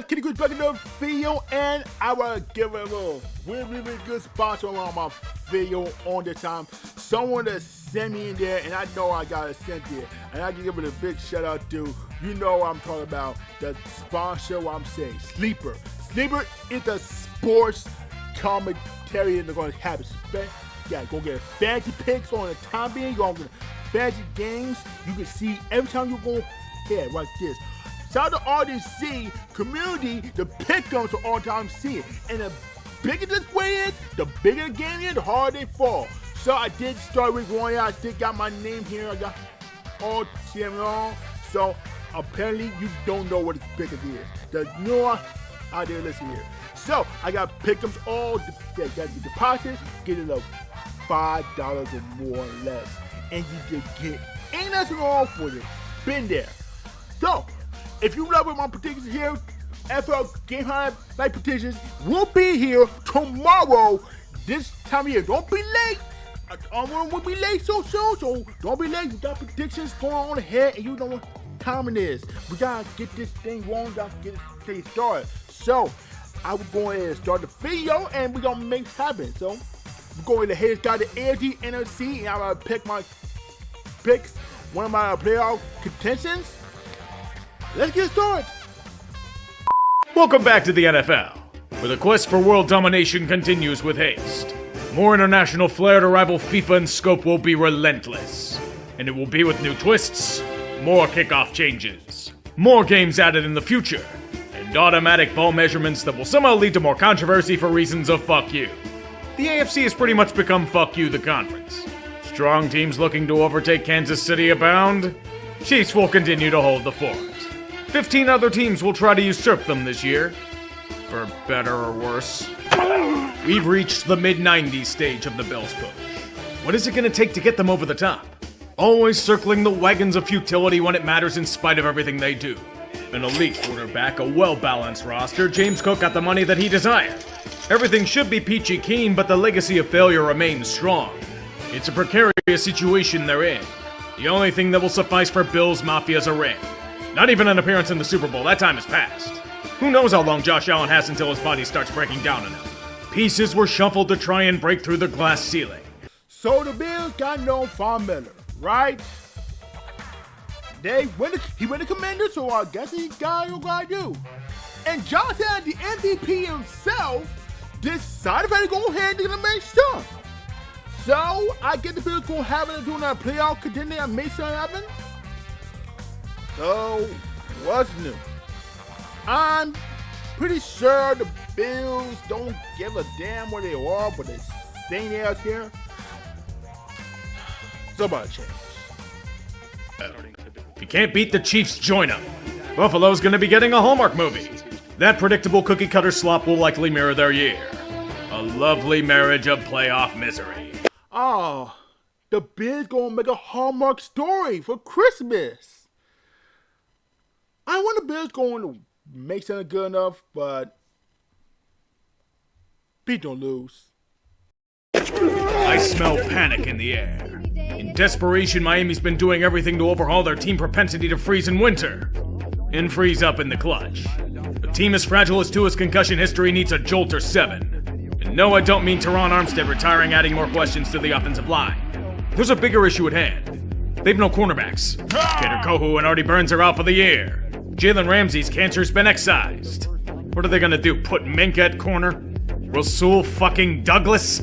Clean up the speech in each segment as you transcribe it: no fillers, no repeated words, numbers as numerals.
Kitty Goose back in the video, and I will give it a little really good sponsor on my video on this time. Someone that sent me in there, and I know I got it sent there, and I can give it a big shout out to, you know what I'm talking about, the sponsor, what I'm saying, Sleeper. Sleeper is the sports commentary, and they're going to have it. Yeah, go get fancy picks on the time being, you're going to get fancy games. You can see every time you go here, like this. Shout out to RDC community, the pick-ups are all time seeing. And the bigger this way is, the bigger the game is, the harder they fall. So I did start with one. I did got my name here. I got all TM on. So apparently you don't know what the pick-up is. The new one out there, listen here. So I got pick-ups all that got the deposit, get it up $5 or more or less. And you just get, ain't nothing wrong for it. Been there. So, if you love my predictions here, FL Game Highlight predictions will be here tomorrow, this time of year. Don't be late. I won't be late so soon, so don't be late. We got predictions going on ahead, and you know what time it is. We gotta get this thing warmed, we gotta get this thing started. So, I will go ahead and start the video, and we're gonna make it happen. So, we're going to head got the AFC, NFC, and I'm gonna pick my picks, one of my playoff contentions. Let's get started. Welcome back to the NFL, where the quest for world domination continues with haste. More international flair to rival FIFA and scope will be relentless. And it will be with new twists, more kickoff changes, more games added in the future, and automatic ball measurements that will somehow lead to more controversy for reasons of fuck you. The AFC has pretty much become fuck you the conference. Strong teams looking to overtake Kansas City abound. Chiefs will continue to hold the fort. 15 other teams will try to usurp them this year. For better or worse. We've reached the mid-90s stage of the Bills push. What is it going to take to get them over the top? Always circling the wagons of futility when it matters in spite of everything they do. An elite quarterback, a well-balanced roster, James Cook got the money that he desired. Everything should be peachy keen, but the legacy of failure remains strong. It's a precarious situation they're in. The only thing that will suffice for Bills Mafia is a ring. Not even an appearance in the Super Bowl, that time has passed. Who knows how long Josh Allen has until his body starts breaking down on him. Pieces were shuffled to try and break through the glass ceiling. So the Bills got no Von Miller, right? He went to Commander, so I guess he got what I do. And Josh Allen, the MVP himself, decided to go ahead and make sure. So I get the Bills going to have it doing a playoff contender and make sure it happen. So, what's new? I'm pretty sure the Bills don't give a damn where they are, but they're staying out here. Somebody change. If you can't beat the Chiefs, join them. Buffalo's gonna be getting a Hallmark movie. That predictable cookie-cutter slop will likely mirror their year. A lovely marriage of playoff misery. Oh, the Bills gonna make a Hallmark story for Christmas. I want the Bills going to make something good enough, but Pete don't lose. I smell panic in the air. In desperation, Miami's been doing everything to overhaul their team propensity to freeze in winter. And freeze up in the clutch. A team as fragile as Tua's concussion history needs a jolt or 7. And no, I don't mean Teron Armstead retiring, adding more questions to the offensive line. There's a bigger issue at hand. They've no cornerbacks. Kader Kohu and Artie Burns are out for the year. Jalen Ramsey's cancer's been excised. What are they gonna do, put Minka at corner? Rasul fucking Douglas?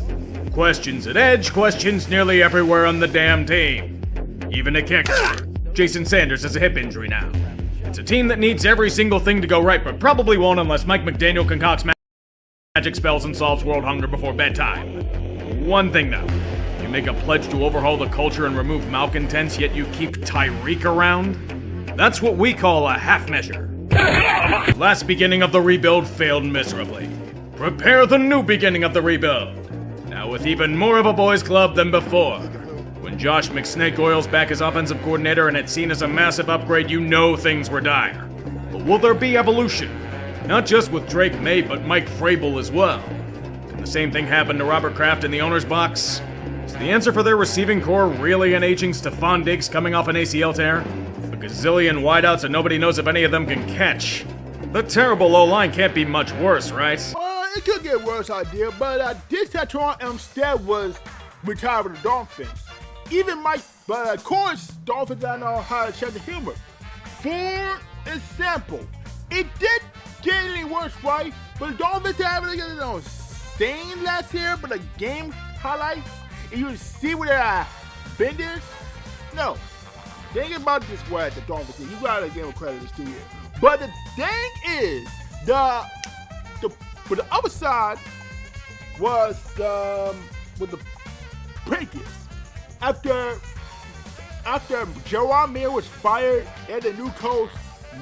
Questions at edge, questions nearly everywhere on the damn team. Even a kicker. Jason Sanders has a hip injury now. It's a team that needs every single thing to go right, but probably won't unless Mike McDaniel concocts magic spells and solves world hunger before bedtime. One thing though. You make a pledge to overhaul the culture and remove malcontents, yet you keep Tyreek around? That's what we call a half measure. Last beginning of the rebuild failed miserably. Prepare the new beginning of the rebuild. Now with even more of a boys club than before. When Josh McSnake Oil's back as offensive coordinator and it's seen as a massive upgrade, you know things were dire. But will there be evolution? Not just with Drake May, but Mike Vrabel as well. Can the same thing happen to Robert Kraft in the owner's box? Is the answer for their receiving core really an aging Stephon Diggs coming off an ACL tear? A gazillion wideouts and nobody knows if any of them can catch. The terrible O-line can't be much worse, right? It could get worse, idea, but this Teron instead was retired with the Dolphins. Even but of course, Dolphins don't know how to check the humor. For example, it did get any worse, right? But the Dolphins have same last year, but the game highlights, and you see where they're benders. No, think about this way at the Dolphins. You gotta give them credit this 2 years. But the thing is, but the other side was with the Patriots. After Gerard Mayer was fired and the new coach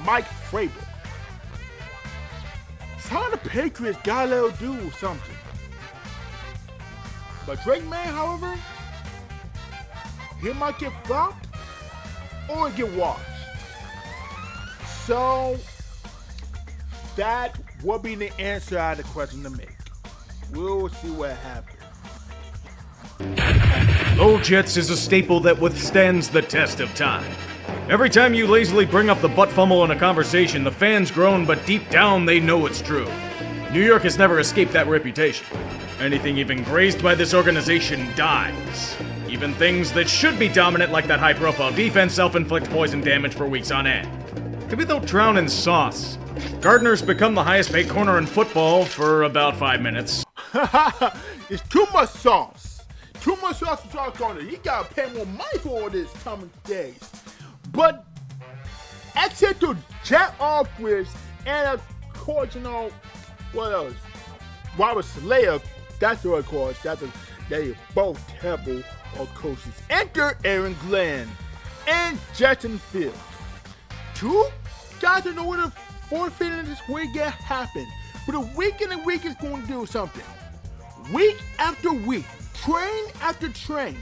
Mike Vrabel. Some of the Patriots gotta do something. But Drake May, however, he might get flopped or get washed. So that will be the answer I had the question to make. We'll see what happens. Low Jets is a staple that withstands the test of time. Every time you lazily bring up the butt fumble in a conversation, the fans groan, but deep down they know it's true. New York has never escaped that reputation. Anything even grazed by this organization dies. Even things that should be dominant, like that high-profile defense, self-inflict poison damage for weeks on end. Maybe they'll drown in sauce. Gardner's become the highest-paid corner in football for about 5 minutes. It's too much sauce. Too much sauce to talk on it. You gotta pay more money for all this coming days. But except to Jack Alfred and of course, what else? Robert Slayer, that's what of course. They are both terrible coaches. Enter Aaron Glenn and Justin Fields. Two guys that know what the forfeit in this weekend happened. But a week and a week is going to do something. Week after week, train after train.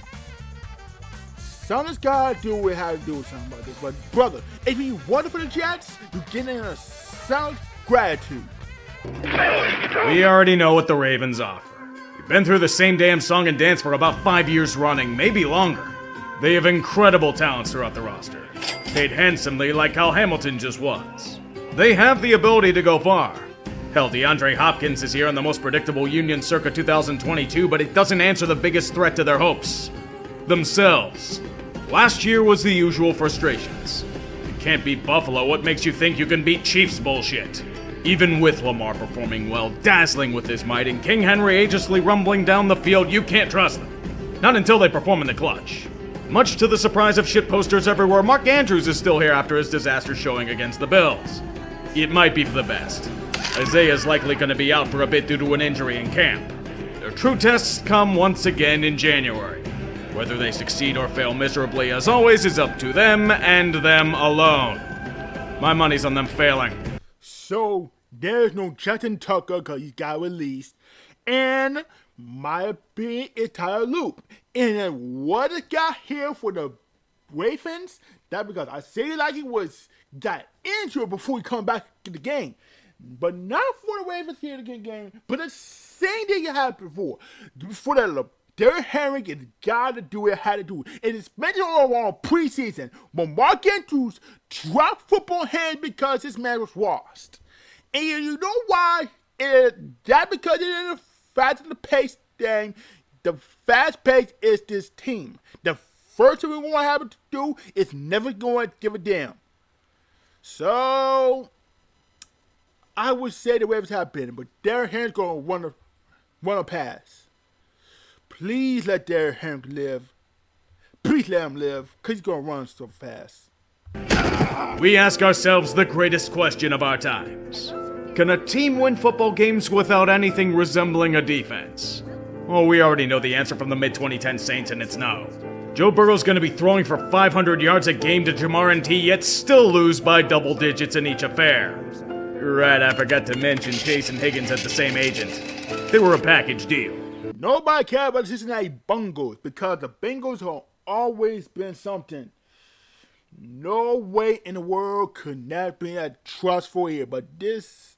Something's got to do with how to do something about this. But brother, if you want it for the Jets, you get in a sound gratitude. We already know what the Ravens offer. We've been through the same damn song and dance for about 5 years running, maybe longer. They have incredible talents throughout the roster, paid handsomely like Kyle Hamilton just was. They have the ability to go far. Hell, DeAndre Hopkins is here in the most predictable union circa 2022, but it doesn't answer the biggest threat to their hopes. Themselves. Last year was the usual frustrations. You can't beat Buffalo, what makes you think you can beat Chiefs bullshit? Even with Lamar performing well, dazzling with his might, and King Henry agelessly rumbling down the field, you can't trust them. Not until they perform in the clutch. Much to the surprise of shitposters everywhere, Mark Andrews is still here after his disaster showing against the Bills. It might be for the best. Isaiah's likely going to be out for a bit due to an injury in camp. Their true tests come once again in January. Whether they succeed or fail miserably, as always, is up to them and them alone. My money's on them failing. So, there's no Justin Tucker because he got released. And my opinion is Tyler Loop. And then what it got here for the Ravens, that because I say it like he got injured before he come back to the game. But not for the Ravens here to get game, but the same thing you had before. For that Derrick Henry has got to do it, had to do it. And it's mentioned all around preseason. But Mark Andrews dropped football hands because this man was washed. And you know why? That because it is a fast and the pace thing. The fast pace is this team. The first thing we want to have it to do is never going to give a damn. So I would say the Ravens have been, but Derrick Henry's going to run a pass. Please let Derrick Henry live. Please let him live, because he's going to run so fast. We ask ourselves the greatest question of our times. Can a team win football games without anything resembling a defense? Well, we already know the answer from the mid-2010 Saints, and it's no. Joe Burrow's going to be throwing for 500 yards a game to Jamar and T, yet still lose by double digits in each affair. Right, I forgot to mention Chase and Higgins had the same agent. They were a package deal. Nobody cares about the Cincinnati Bengals because the Bengals have always been something. No way in the world could that be a trustful here. But this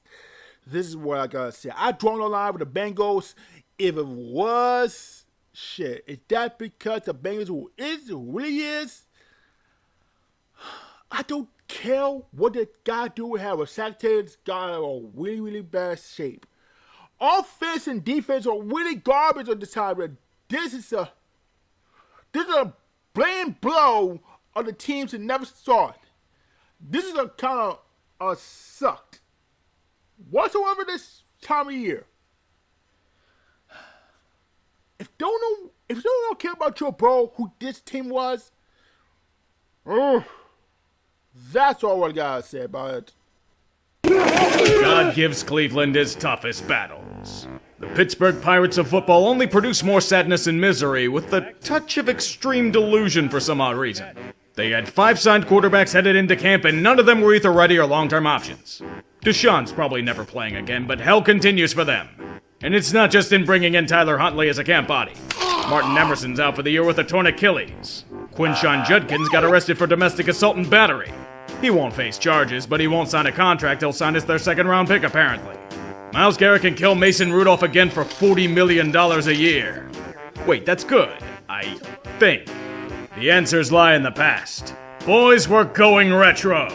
is what I gotta say. I draw the line with the Bengals. If it was shit, is that because the Bengals who really is? I don't care what the guy do. We have a secretary that's got a really, really bad shape. Offense and defense are really garbage on the side. But this is a blatant blow of the teams that never saw it. This is a kind of sucked whatsoever this time of year. If you don't care about Joe Burrow, who this team was, that's all I gotta say about it. God gives Cleveland his toughest battles. The Pittsburgh Pirates of football only produce more sadness and misery with a touch of extreme delusion for some odd reason. They had 5 signed quarterbacks headed into camp and none of them were either ready or long-term options. Deshaun's probably never playing again, but hell continues for them. And it's not just in bringing in Tyler Huntley as a camp body. Martin Emerson's out for the year with a torn Achilles. Quinshon Judkins got arrested for domestic assault and battery. He won't face charges, but he won't sign a contract he'll sign as their second-round pick, apparently. Myles Garrett can kill Mason Rudolph again for $40 million a year. Wait, that's good, I think. The answers lie in the past. Boys, we're going retro.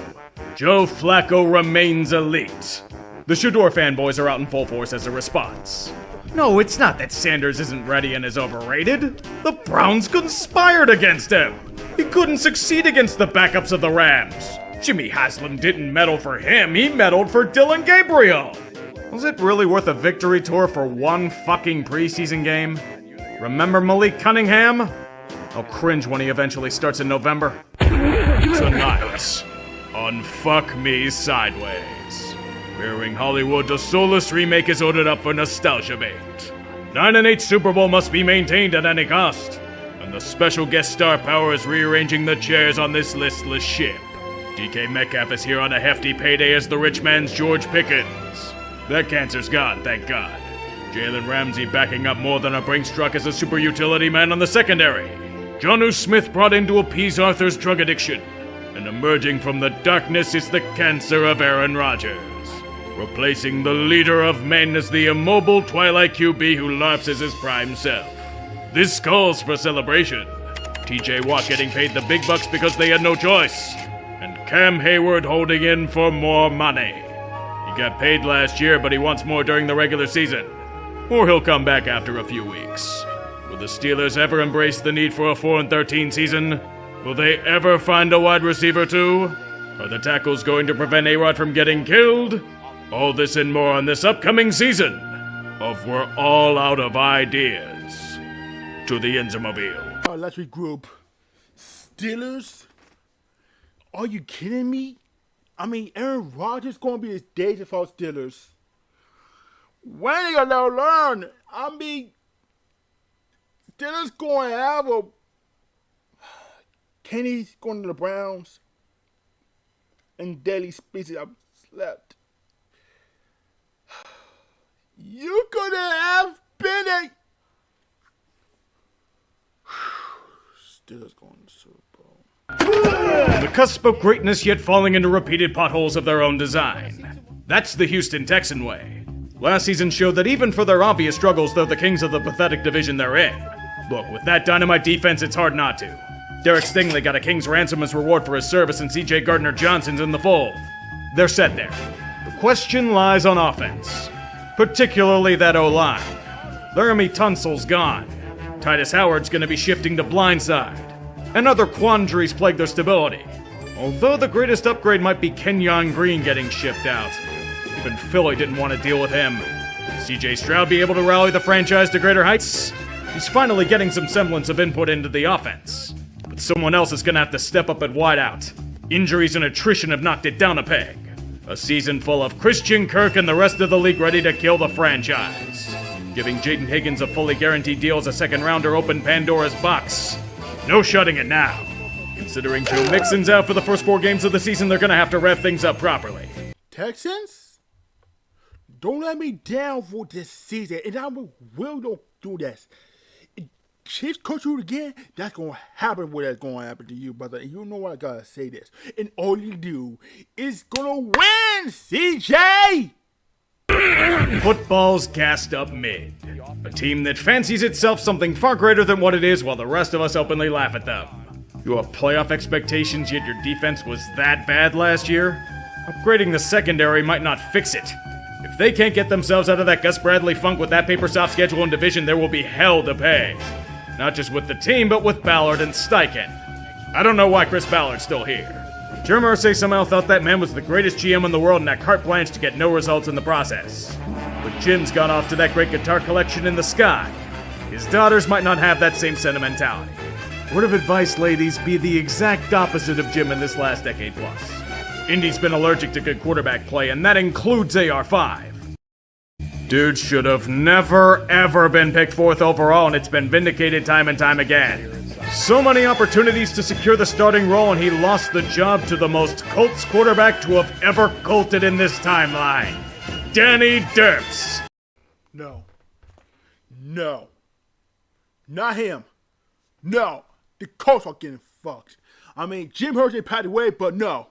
Joe Flacco remains elite. The Shador fanboys are out in full force as a response. No, it's not that Sanders isn't ready and is overrated. The Browns conspired against him. He couldn't succeed against the backups of the Rams. Jimmy Haslam didn't meddle for him, he meddled for Dylan Gabriel. Was it really worth a victory tour for one fucking preseason game? Remember Malik Cunningham? I'll cringe when he eventually starts in November. Tonight, on Fuck Me Sideways, Rearing Hollywood, the soulless remake is ordered up for nostalgia bait. 9 and 8 Super Bowl must be maintained at any cost, and the special guest star power is rearranging the chairs on this listless ship. DK Metcalf is here on a hefty payday as the rich man's George Pickens. That cancer's gone, thank God. Jalen Ramsey backing up more than a Brinks truck as a super utility man on the secondary. Jonnu Smith brought in to appease Arthur's drug addiction. And emerging from the darkness is the cancer of Aaron Rodgers. Replacing the leader of men as the immobile Twilight QB who larps as his prime self. This calls for celebration. TJ Watt getting paid the big bucks because they had no choice. And Cam Hayward holding in for more money. He got paid last year, but he wants more during the regular season. Or he'll come back after a few weeks. Will the Steelers ever embrace the need for a 4-13 season? Will they ever find a wide receiver too? Are the tackles going to prevent A-Rod from getting killed? All this and more on this upcoming season of We're All Out of Ideas. To the Enzermobile. Let's regroup. Steelers? Are you kidding me? I mean, Aaron Rodgers going to be his days if our Steelers. When are you going to learn? I mean, Steelers going to have a... Kenny's going to the Browns. And Daily Species, I've slept. You could have been a... Steelers going to the Super Bowl. On the cusp of greatness yet falling into repeated potholes of their own design. That's the Houston Texan way. Last season showed that even for their obvious struggles, they're the kings of the pathetic division they're in. Look, with that dynamite defense, it's hard not to. Derek Stingley got a king's ransom as reward for his service, and CJ Gardner-Johnson's in the fold. They're set there. The question lies on offense. Particularly that O-line. Laramie Tunsil's gone. Titus Howard's gonna be shifting to blindside. And other quandaries plague their stability. Although the greatest upgrade might be Kenyon Green getting shipped out. Even Philly didn't want to deal with him. Will CJ Stroud be able to rally the franchise to greater heights? He's finally getting some semblance of input into the offense. But someone else is gonna have to step up at wideout. Injuries and attrition have knocked it down a peg. A season full of Christian Kirk and the rest of the league ready to kill the franchise. Giving Jaden Higgins a fully guaranteed deal as a second-rounder opened Pandora's box. No shutting it now. Considering Joe Mixon's out for the first 4 games of the season, they're gonna have to rev things up properly. Texans? Don't let me down for this season, and I will don't do this. Chiefs coach you again, that's going to happen what that's going to happen to you, brother. And you know what, I got to say this. And all you do is going to win, CJ! Football's gassed up mid. A team that fancies itself something far greater than what it is while the rest of us openly laugh at them. You have playoff expectations, yet your defense was that bad last year? Upgrading the secondary might not fix it. If they can't get themselves out of that Gus Bradley funk with that paper soft schedule and division, there will be hell to pay. Not just with the team, but with Ballard and Steichen. I don't know why Chris Ballard's still here. Jim Irsay somehow thought that man was the greatest GM in the world and had carte blanche to get no results in the process. But Jim's gone off to that great guitar collection in the sky. His daughters might not have that same sentimentality. Word of advice, ladies, be the exact opposite of Jim in this last decade plus. Indy's been allergic to good quarterback play, and that includes AR5. Dude should have never, ever been picked 4th overall, and it's been vindicated time and time again. So many opportunities to secure the starting role, and he lost the job to the most Colts quarterback to have ever colted in this timeline. Danny Derps. No. No. Not him. No. The Colts are getting fucked. I mean, Jim Irsay passed away, but no.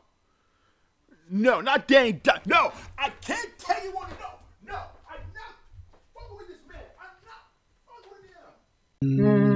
No, not Danny Duck. No. I can't tell you what to know. No. I'm not fucking with this man. I'm not fucking with him.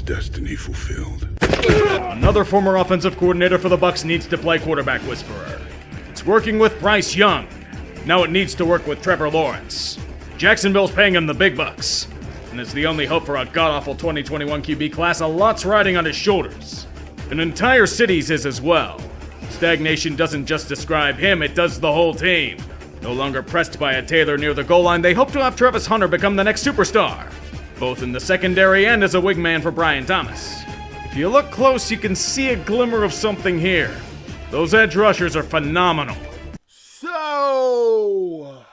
Destiny fulfilled. Another former offensive coordinator for the Bucs needs to play quarterback whisperer. It's working with Bryce Young. Now it needs to work with Trevor Lawrence. Jacksonville's paying him the big bucks. And as the only hope for a god-awful 2021 QB class, a lot's riding on his shoulders. An entire city's is as well. Stagnation doesn't just describe him, it does the whole team. No longer pressed by a Taylor near the goal line, they hope to have Travis Hunter become the next superstar. Both in the secondary and as a wingman for Brian Thomas. If you look close, you can see a glimmer of something here. Those edge rushers are phenomenal. So,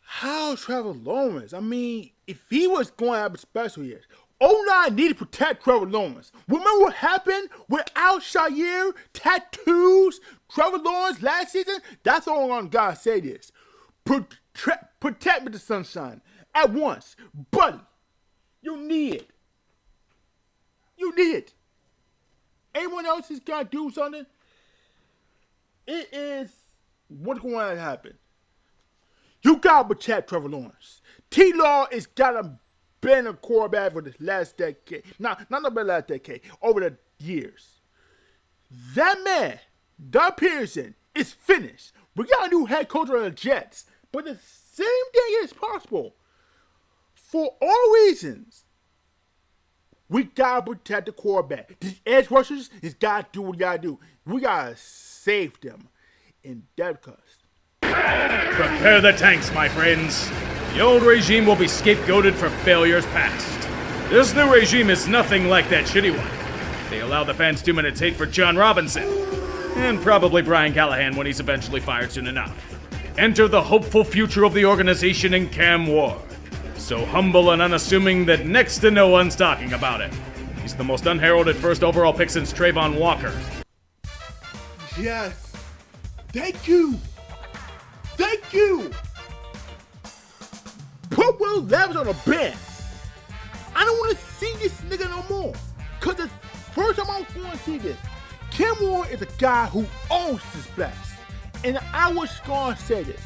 how's Trevor Lawrence? I mean, if he was going to have a special year, O-line needed to protect Trevor Lawrence. Remember what happened with Al Shire, tattoos, Trevor Lawrence last season? That's all I'm going to say this. Protect Mr. Sunshine. At once, buddy, you need it. You need it. Anyone else is gonna do something? It is what's going to happen. You gotta protect Trevor Lawrence. T-Law is gotta been a quarterback for the last decade. Not the last decade, over the years. That man, Doug Peterson, is finished. We got a new head coach on the Jets, but the same thing is possible. For all reasons, we gotta protect the quarterback. These edge rushers is gotta do what we gotta do. We gotta save them in depth cuts. Prepare the tanks, my friends. The old regime will be scapegoated for failures past. This new regime is nothing like that shitty one. They allow the fans 2 minutes hate for John Robinson. And probably Brian Callahan when he's eventually fired soon enough. Enter the hopeful future of the organization in Cam Ward. So humble and unassuming that next to no one's talking about it. He's the most unheralded first overall pick since Trayvon Walker. Yes. Thank you. Thank you. Put Will Levis on the bench. I don't want to see this nigga no more. Because the first time I'm going to see this, Kim Ward is a guy who owns his best. And I was going to say this.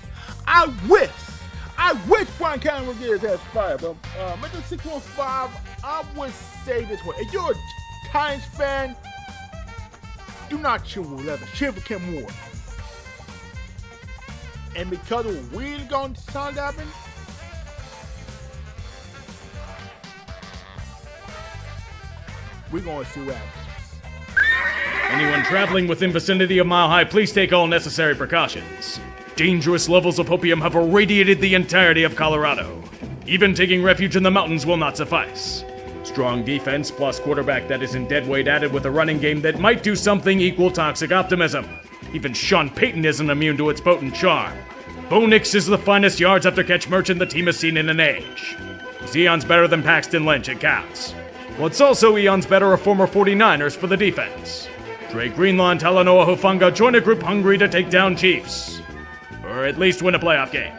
I wish Brian Callahan would get his ass fired, but Mr. 615, I would say this way. If you're a Titans fan, do not cheer for Levis. Cheer for Kim Ward. And because of what we're going to sound happen, we're going to see what happens. Anyone traveling within vicinity of Mile High, please take all necessary precautions. Dangerous levels of opium have irradiated the entirety of Colorado. Even taking refuge in the mountains will not suffice. Strong defense plus quarterback that isn't dead weight added with a running game that might do something equal toxic optimism. Even Sean Payton isn't immune to its potent charm. Bo Nix is the finest yards after catch merchant the team has seen in an age. He's eons better than Paxton Lynch, it counts. What's also eons better are former 49ers for the defense. Dre Greenlaw and Talanoa Hufanga join a group hungry to take down Chiefs. Or at least win a playoff game.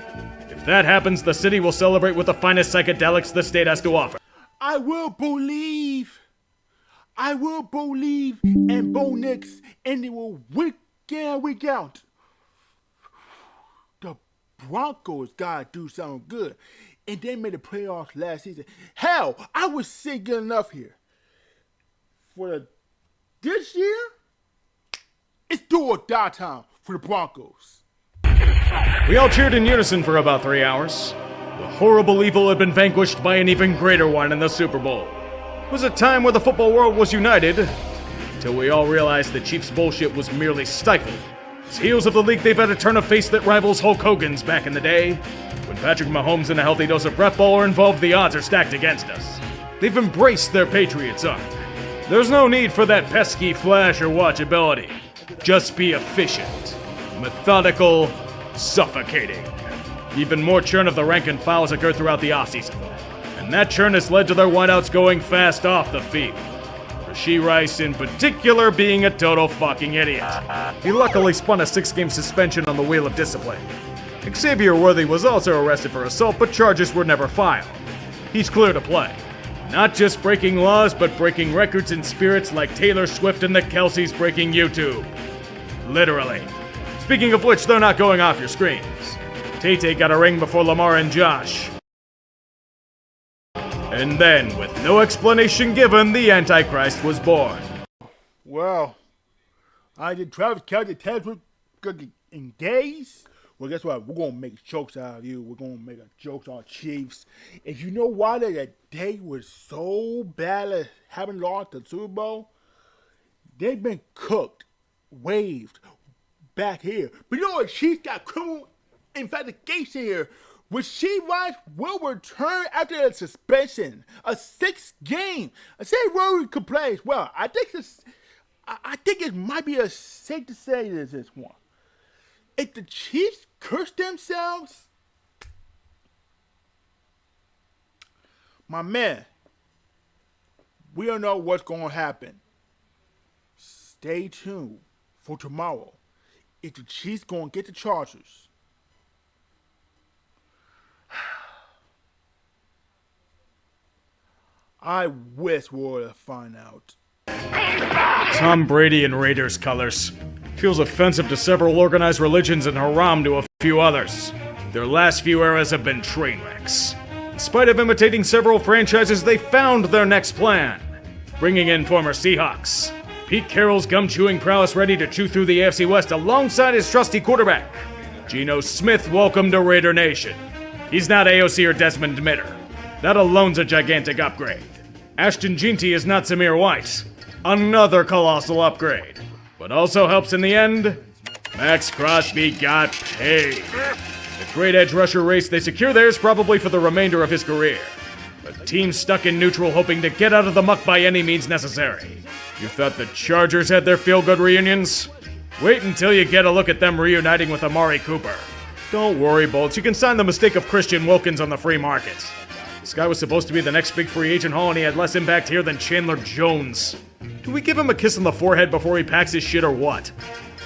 If that happens, the city will celebrate with the finest psychedelics the state has to offer. I will believe in Bo Nix, and it will week in, week out. The Broncos gotta do something good. And they made the playoffs last season. Hell, I was saying good enough here. This year, it's do or die time for the Broncos. We all cheered in unison for about 3 hours. The horrible evil had been vanquished by an even greater one in the Super Bowl. It was a time where the football world was united, until we all realized the Chiefs' bullshit was merely stifled. As heels of the league, they've had a turn of face that rivals Hulk Hogan's back in the day. When Patrick Mahomes and a healthy dose of breath ball are involved, the odds are stacked against us. They've embraced their Patriots arc. There's no need for that pesky flash or watchability. Just be efficient, methodical, suffocating. Even more churn of the rank and file has occurred throughout the offseason. And that churn has led to their wideouts going fast off the field. Rashee Rice, in particular, being a total fucking idiot. He luckily spun a 6-game suspension on the wheel of discipline. Xavier Worthy was also arrested for assault, but charges were never filed. He's clear to play. Not just breaking laws, but breaking records and spirits like Taylor Swift and the Kelseys breaking YouTube. Literally. Speaking of which, they're not going off your screens. Tay-Tay got a ring before Lamar and Josh. And then, with no explanation given, the Antichrist was born. Well, I did Travis Kelce test with in days. Well, guess what? We're going to make jokes out of you. We're going to make jokes on Chiefs. And you know why that they were so bad at having lost the Super Bowl? They've been cooked, waved back here. But you know what? Chiefs got criminal investigation here. Rashee Rice will return after a suspension, a 6th game. I say Rory could play as well. I think it might be safe to say this one. If the Chiefs curse themselves, my man, we don't know what's going to happen. Stay tuned for tomorrow. If the Chiefs going to get the Chargers, I wish we were to find out. Tom Brady in Raiders colors. Feels offensive to several organized religions and haram to a few others. Their last few eras have been train wrecks. In spite of imitating several franchises, they found their next plan. Bringing in former Seahawks. Pete Carroll's gum-chewing prowess ready to chew through the AFC West alongside his trusty quarterback. Geno Smith welcomed to Raider Nation. He's not AOC or Desmond Mitter. That alone's a gigantic upgrade. Ashton Jeanty is not Samir White. Another colossal upgrade. What also helps in the end, Max Crosby got paid. A great edge rusher race, they secure theirs probably for the remainder of his career. A team stuck in neutral hoping to get out of the muck by any means necessary. You thought the Chargers had their feel-good reunions? Wait until you get a look at them reuniting with Amari Cooper. Don't worry, Bolts, you can sign the mistake of Christian Wilkins on the free market. This guy was supposed to be the next big free agent haul and he had less impact here than Chandler Jones. Do we give him a kiss on the forehead before he packs his shit or what?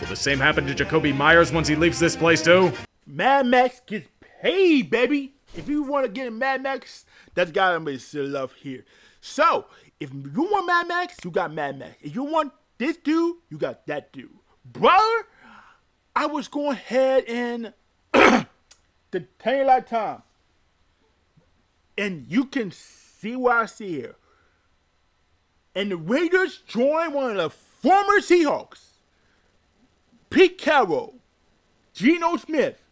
Will the same happen to Jacoby Myers once he leaves this place too? Mad Max gets paid, baby. If you want to get in Mad Max, that's gotta be still love here. So, if you want Mad Max, you got Mad Max. If you want this dude, you got that dude. Brother, I was going ahead and to tell you like time. And you can see what I see here. And the Raiders join one of the former Seahawks. Pete Carroll, Geno Smith,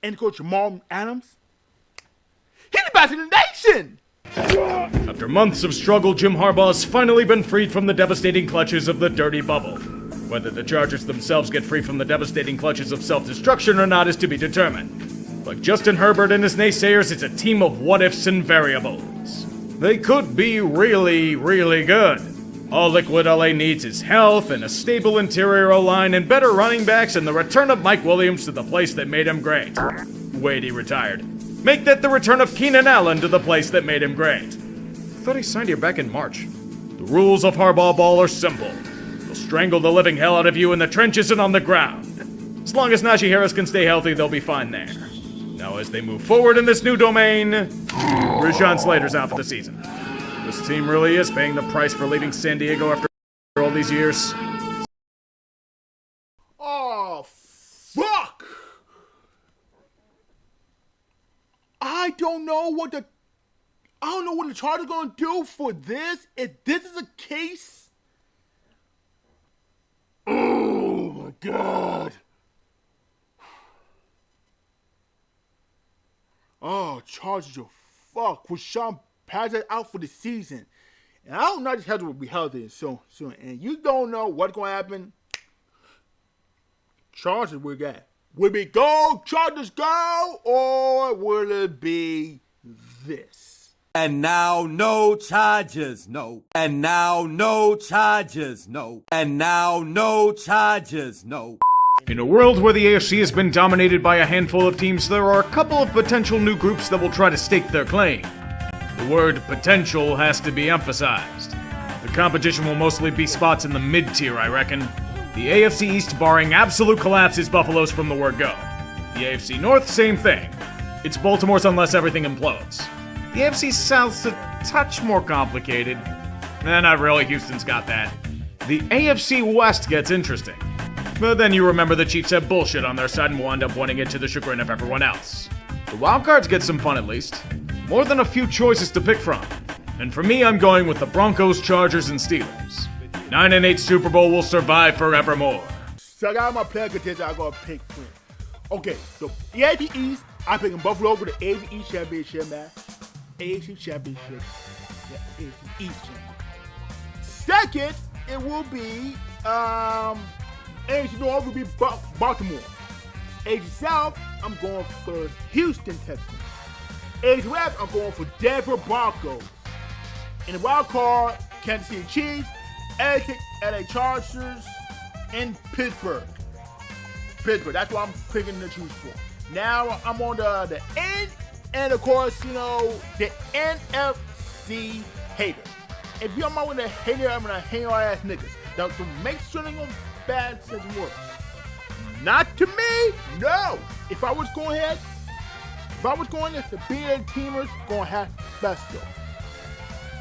and Coach Jamal Adams. He's the best in the nation! After months of struggle, Jim Harbaugh's finally been freed from the devastating clutches of the dirty bubble. Whether the Chargers themselves get free from the devastating clutches of self-destruction or not is to be determined. Like Justin Herbert and his naysayers, it's a team of what-ifs and variables. They could be really, really good. All Liquid LA needs is health and a stable interior O-line and better running backs and the return of Mike Williams to the place that made him great. Wait, he retired. Make that the return of Keenan Allen to the place that made him great. Thought he signed here back in March. The rules of hardball ball are simple. They'll strangle the living hell out of you in the trenches and on the ground. As long as Najee Harris can stay healthy, they'll be fine there. Now as they move forward in this new domain, Rashawn Slater's out for the season. This team really is paying the price for leaving San Diego after all these years. Oh, fuck! I don't know what the Chargers are gonna do for this. If this is a case, oh my god! Oh, Chargers are fuck with Sean Pazza out for the season, and I don't know if Chargers will be healthy soon. And you don't know what's gonna happen. Chargers will get. Will it go Chargers go, or will it be this? And now no charges, no. And now no charges, no. And now no charges, no. In a world where the AFC has been dominated by a handful of teams, there are a couple of potential new groups that will try to stake their claim. The word potential has to be emphasized. The competition will mostly be spots in the mid-tier, I reckon. The AFC East, barring absolute collapse, is Buffalo's from the word go. The AFC North, same thing. It's Baltimore's unless everything implodes. The AFC South's a touch more complicated. Not really, Houston's got that. The AFC West gets interesting. But then you remember the Chiefs have bullshit on their side and will end up winning it to the chagrin of everyone else. The wildcards get some fun at least. More than a few choices to pick from. And for me, I'm going with the Broncos, Chargers, and Steelers. 9-8 Super Bowl will survive forevermore. So I got my player contender I gotta pick from. Okay, so the AFC East, I'm picking Buffalo for the AFC East Championship, man. AFC Championship. Yeah, AFC East Championship. Second, it will be, AFC North will be Baltimore. AFC South, I'm going for Houston Texans. AFC West, I'm going for Denver Broncos. In the wild card, Kansas City Chiefs, LA Chargers, and Pittsburgh. That's what I'm picking to choose for. Now I'm on the end, and of course, you know, the NFC hater. If you're my with a hater, I'm gonna hang your ass niggas. Now, to make sure they don't bad sense of words. Not to me, no. If I was going to the bigger teamers, gonna have best though.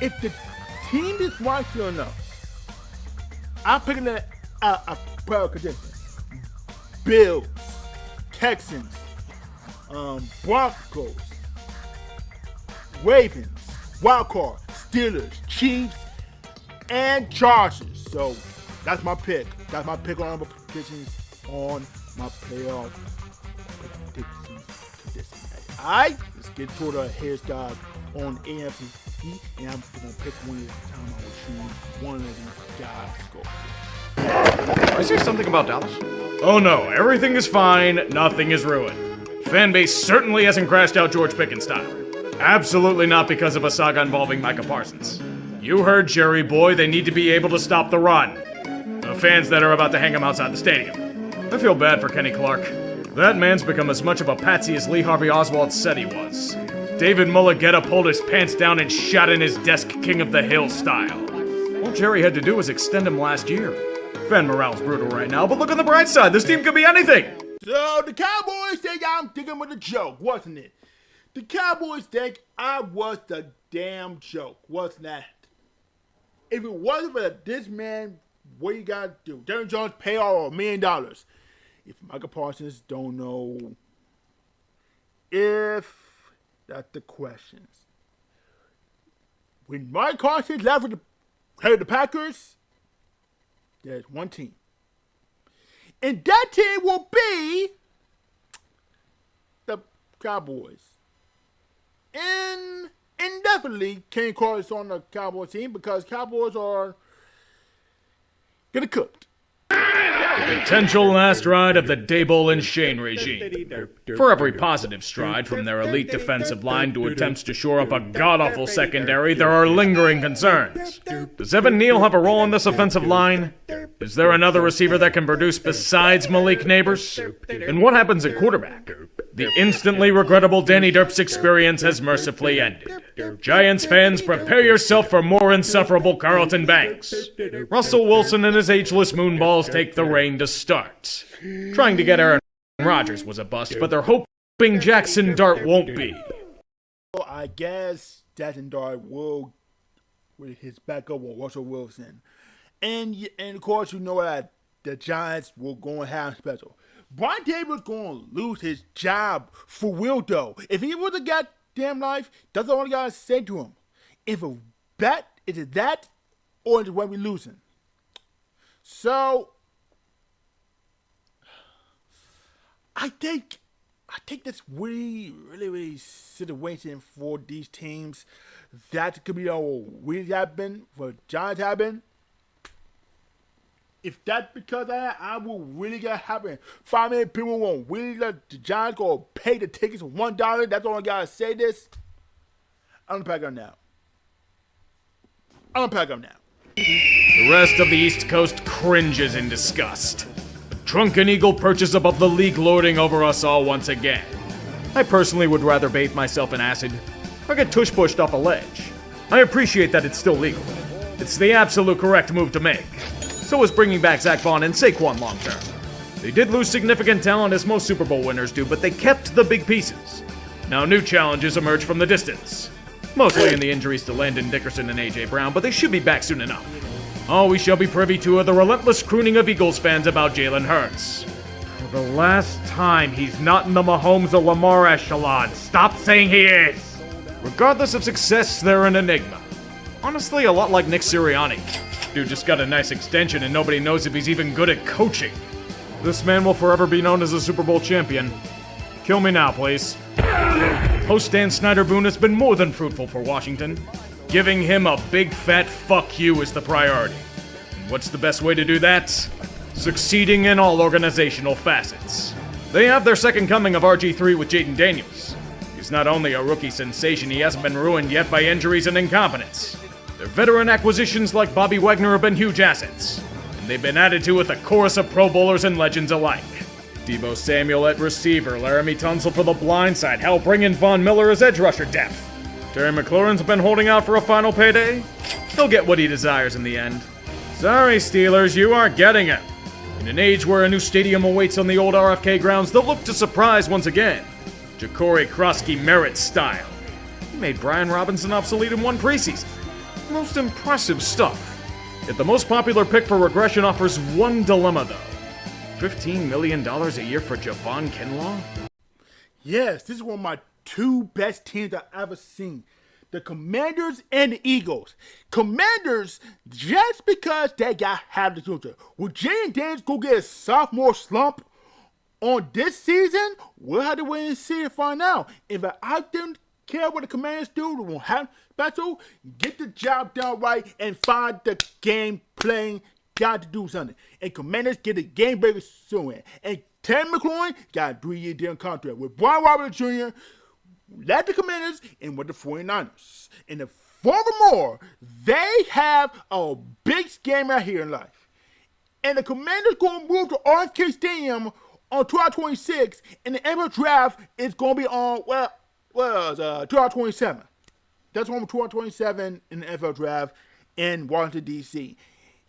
If the team is watching enough, I'm picking a player contender. Bills, Texans, Broncos, Ravens, Wildcard, Steelers, Chiefs, and Chargers. So that's my pick. That's my pick on my predictions on my playoff predictions to this night. Alright, let's get to the hairstyle on AFC, and I'm gonna pick one at a time. I will choose one of these guys to go. Is there something about Dallas? Oh no, everything is fine, nothing is ruined. Fanbase certainly hasn't crashed out George Pickens style. Absolutely not because of a saga involving Micah Parsons. You heard Jerry boy, they need to be able to stop the run. The fans that are about to hang him outside the stadium. I feel bad for Kenny Clark. That man's become as much of a patsy as Lee Harvey Oswald said he was. David Mulligetta pulled his pants down and shot in his desk King of the Hill style. All Jerry had to do was extend him last year. Fan morale's brutal right now, but look on the bright side, this team could be anything! So the Cowboys think I'm thinking with a joke, wasn't it? The Cowboys think I was the damn joke, wasn't that? If it wasn't for this man, what you gotta do? Darren Jones pay all $1 million. If Micah Parsons don't know if that's the questions. When Mike Parsons left with the Packers, there's one team. And that team will be the Cowboys. And indefinitely Kenny Clark is on the Cowboys team because Cowboys are getting cooked. Potential last ride of the Dable and Shane regime. For every positive stride from their elite defensive line to attempts to shore up a god-awful secondary, there are lingering concerns. Does Evan Neal have a role in this offensive line? Is there another receiver that can produce besides Malik Neighbors? And what happens at quarterback? The instantly regrettable Danny Derp's experience has mercifully ended. Giants fans, prepare yourself for more insufferable Carlton Banks. Russell Wilson and his ageless moonballs take the reign to start. Trying to get Aaron Rodgers was a bust, but they're hoping Jackson Dart won't be. Well, I guess Jackson Dart will, with his backup with Russell Wilson. And of course, you know that the Giants will go and have special. Brian Daboll's going to lose his job for real, though. If he was a goddamn life, that's all I got to say to him. If a bet, is it that, or is it when we're losing? So, I think that's really situation for these teams. That could be all really happen for Giants happen. If that's because of that, I will really get happen. 5 million people won't really let the Giants go pay the tickets for $1. That's all I gotta say this. Unpack them now. The rest of the East Coast cringes in disgust. A drunken eagle perches above the league, lording over us all once again. I personally would rather bathe myself in acid or get tush-pushed off a ledge. I appreciate that it's still legal. It's the absolute correct move to make. So is bringing back Zach Vaughn and Saquon long-term. They did lose significant talent as most Super Bowl winners do, but they kept the big pieces. Now new challenges emerge from the distance. Mostly in the injuries to Landon Dickerson and A.J. Brown, but they should be back soon enough. All we shall be privy to are the relentless crooning of Eagles fans about Jalen Hurts. For the last time, he's not in the Mahomes or Lamar echelon. Stop saying he is! Regardless of success, they're an enigma. Honestly, a lot like Nick Sirianni. Dude just got a nice extension and nobody knows if he's even good at coaching. This man will forever be known as a Super Bowl champion. Kill me now, please. Host Dan Snyder-Boone has been more than fruitful for Washington. Giving him a big fat fuck you is the priority. And what's the best way to do that? Succeeding in all organizational facets. They have their second coming of RG3 with Jaden Daniels. He's not only a rookie sensation, he hasn't been ruined yet by injuries and incompetence. Their veteran acquisitions like Bobby Wagner have been huge assets, and they've been added to with a chorus of Pro Bowlers and legends alike. Deebo Samuel at receiver, Laramie Tunsil for the blind side, hell, bring in Von Miller as edge rusher depth. Terry McLaurin's been holding out for a final payday. He'll get what he desires in the end. Sorry, Steelers, you aren't getting it. In an age where a new stadium awaits on the old RFK grounds, they'll look to surprise once again. Ja'Cory Krosky Merritt style. He made Brian Robinson obsolete in one preseason. Most impressive stuff. Yet the most popular pick for regression offers one dilemma, though. $15 million a year for Javon Kinlaw? Yes, this is one of my two best teams I've ever seen. The Commanders and the Eagles. Commanders, just because they got half the future. Will Jaden Daniels go get a sophomore slump on this season? We'll have to wait and see and find out. If I didn't care what the Commanders do, they won't have special. Get the job done right and find the game playing. Got to do something. And Commanders get a game breaker soon. And Terry McLaurin got a 3-year deal contract with Brian Roberts Jr. led the Commanders and with the 49ers. And furthermore, they have a big game out here in life. And the Commanders going to move to RFK Stadium on 2026, and the NFL draft is going to be on, 2027. That's on 2027 in the NFL draft in Washington, D.C.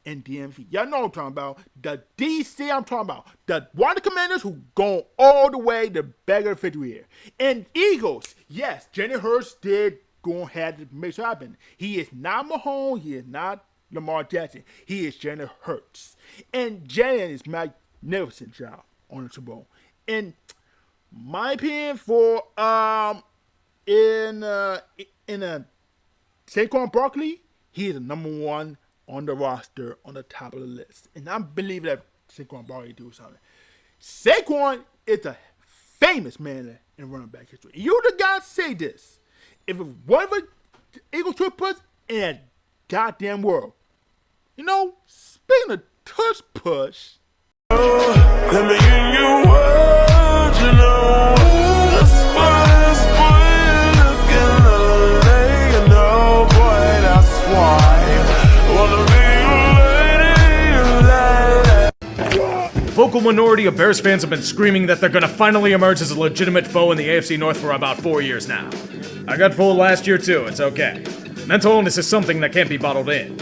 and DMV. Y'all know what I'm talking about. The D.C. I'm talking about. The one of the Commanders who going all the way to beggar the 50 year. And Eagles, yes, Jalen Hurts did go ahead to make sure happen. He is not Mahomes. He is not Lamar Jackson. He is Jalen Hurts. And Jalen is magnificent job on the Super Bowl. In my opinion, for Saquon Barkley, he is the number one on the roster, on the top of the list. And I believe that Saquon Barkley do something. Saquon is a famous man in running back history. You the guy say this. If one of the Eagles should put in a goddamn world. You know, speaking of tush push, Let me in your world, you know. That's why you're looking lonely, you know, boy, that's why. Wanna be your lady, The vocal minority of Bears fans have been screaming that they're gonna finally emerge as a legitimate foe in the AFC North for about 4 years now. I got fooled last year too, it's okay. Mental illness is something that can't be bottled in.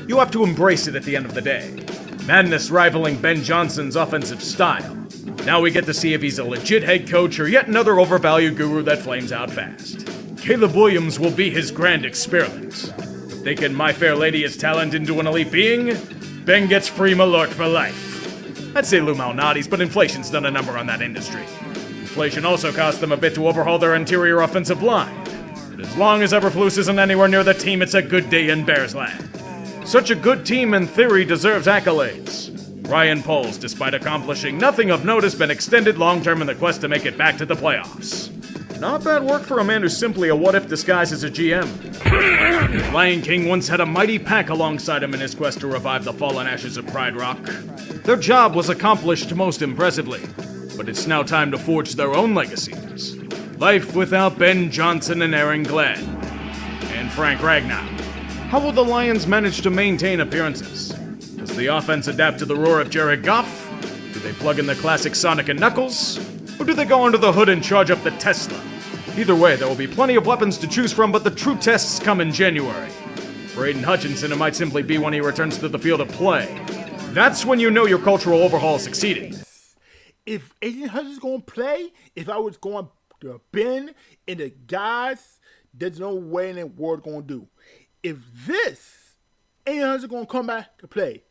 You have to embrace it at the end of the day. Madness rivaling Ben Johnson's offensive style. Now we get to see if he's a legit head coach or yet another overvalued guru that flames out fast. Caleb Williams will be his grand experiment. Thinking My Fair Lady is talent into an elite being? Ben gets free Malort for life. I'd say Lou Malnati's, but inflation's done a number on that industry. Inflation also cost them a bit to overhaul their interior offensive line. But as long as Eberflus isn't anywhere near the team, it's a good day in Bears land. Such a good team in theory deserves accolades. Ryan Poles, despite accomplishing nothing of note, has been extended long-term in the quest to make it back to the playoffs. Not bad work for a man who's simply a what-if disguised as a GM. Lion King once had a mighty pack alongside him in his quest to revive the fallen ashes of Pride Rock. Their job was accomplished most impressively, but it's now time to forge their own legacies. Life without Ben Johnson and Aaron Glenn. And Frank Ragnow. How will the Lions manage to maintain appearances? Does the offense adapt to the roar of Jared Goff? Do they plug in the classic Sonic and Knuckles? Or do they go under the hood and charge up the Tesla? Either way, there will be plenty of weapons to choose from, but the true tests come in January. For Aiden Hutchinson, it might simply be when he returns to the field of play. That's when you know your cultural overhaul is succeeding. If Aiden Hutchinson's going to play, if I was going to Ben and the guys, there's no way in the world going to do. If this Aiden Hutchinson's going to come back to play,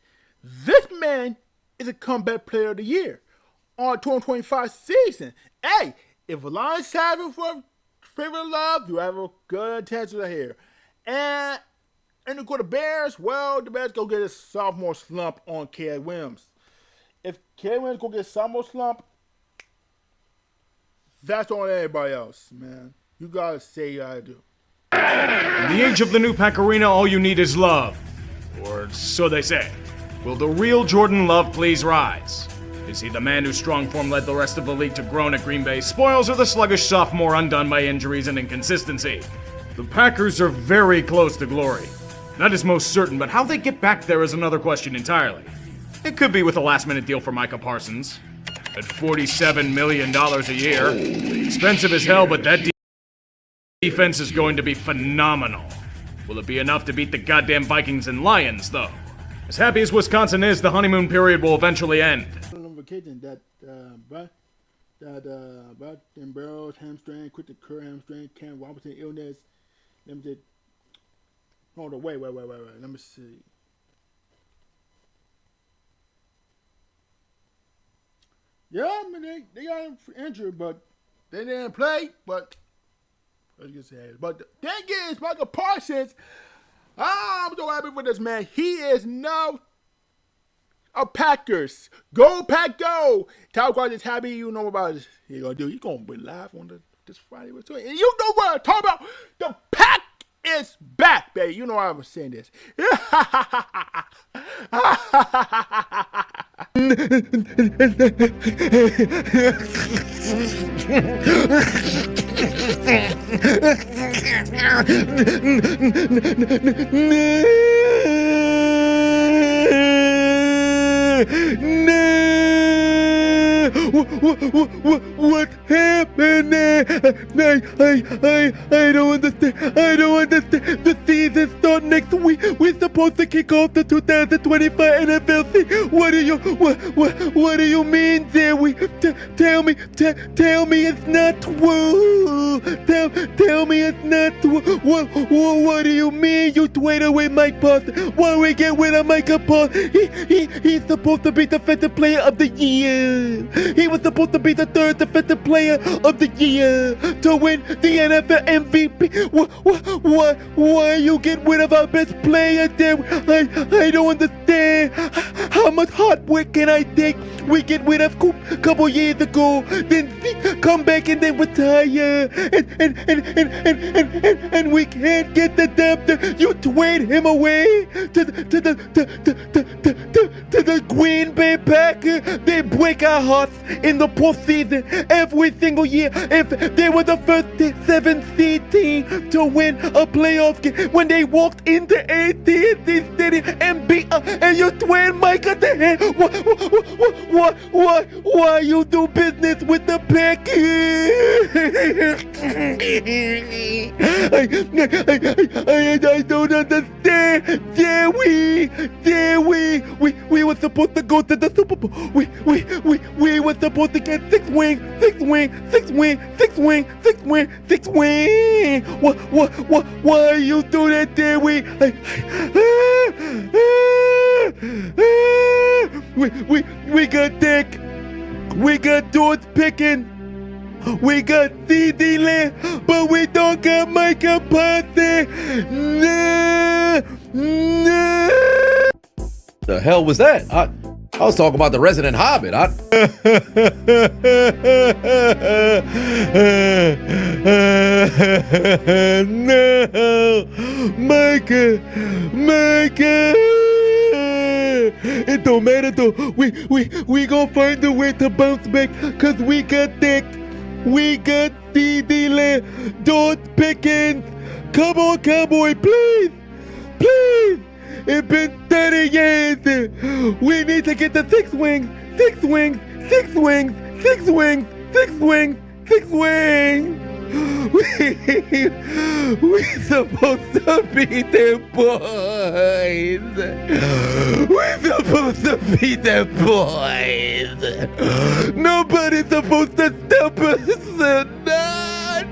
this man is a comeback player of the year on 2025 season. Hey, if Lions have it for favorite love, you have a good chance of here. And to go to Bears, well, the Bears go get a sophomore slump on Caleb Williams. If Caleb Williams go get a sophomore slump, that's on everybody else, man. You gotta say you gotta do. In the age of the new Pack Arena, all you need is love. Or so they say. Will the real Jordan Love please rise? Is he the man whose strong form led the rest of the league to groan at Green Bay's spoils, or the sluggish sophomore undone by injuries and inconsistency? The Packers are very close to glory. That is most certain, but how they get back there is another question entirely. It could be with a last-minute deal for Micah Parsons. At $47 million a year. Expensive as hell, but that defense is going to be phenomenal. Will it be enough to beat the goddamn Vikings and Lions, though? As happy as Wisconsin is, the honeymoon period will eventually end. On vacation, that Braxton Burrows hamstring, Christian Kerr hamstring, Cam Robinson illness. Let me just hold on. Wait. Let me see. Yeah, I mean they got him injured, but they didn't play. But let's get sad. But the thing is, Michael Parsons, I'm so happy with this man. He is now a Packers. Go Pack, go! Tyler Cross is happy. You know about this. He's gonna do. He's gonna be live on this Friday. And you know what I'm talking about? The Pack is back, baby. You know I was saying this. What happened? I don't understand. I don't understand. The season starts next week. We're supposed to kick off the 2025 NFL season. What do you mean, Jerry? Tell me it's not true. Tell me it's not true. What do you mean you trade away Mike Parsons? Why we get rid of Micah Parsons? He's supposed to be defensive player of the year. He was supposed to be the third defensive player of the year to win the NFL MVP. Why you get rid of our best player there? I don't understand. How much hard work can I take? We get rid of Coop a couple years ago, then come back and then retire, and we can't get the depth. You trade him away to the Green Bay Packers. They break our hearts in the postseason every single year. If they were the first 7th team to win a playoff game, when they walked into AT&T Stadium and beat us, and you trade Mike at the head. Why you do business with the Packers? I don't understand. We were supposed to go to the Super Bowl. We were supposed to get 6 wins. Why you do that, Dewey? We got Dick. We got George Pickens. We got C.D. Lamb, but we don't got Micah Parsons. The hell was that? I was talking about the Resident Hobbit. No, Micah. It don't matter though. We gonna find a way to bounce back, cause we got Dick. We got C.D. Lamb, George Pickens. Come on, Cowboy, please. It's been 30 years. We need to get the 6 wings. We supposed to be them boys. Nobody's supposed to stop us. No,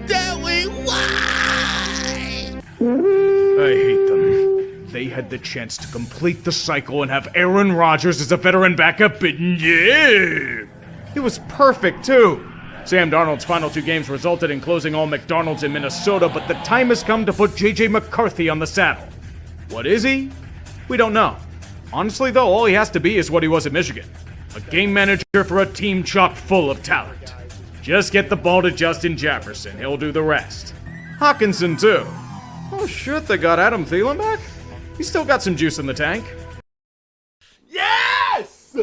tell me why. I hate them. They had the chance to complete the cycle and have Aaron Rodgers as a veteran backup, and yeah! It was perfect, too. Sam Darnold's final 2 games resulted in closing all McDonald's in Minnesota, but the time has come to put J.J. McCarthy on the saddle. What is he? We don't know. Honestly, though, all he has to be is what he was at Michigan. A game manager for a team chock full of talent. Just get the ball to Justin Jefferson. He'll do the rest. Hawkinson, too. Oh, shit, they got Adam Thielen back? He's still got some juice in the tank. Yes!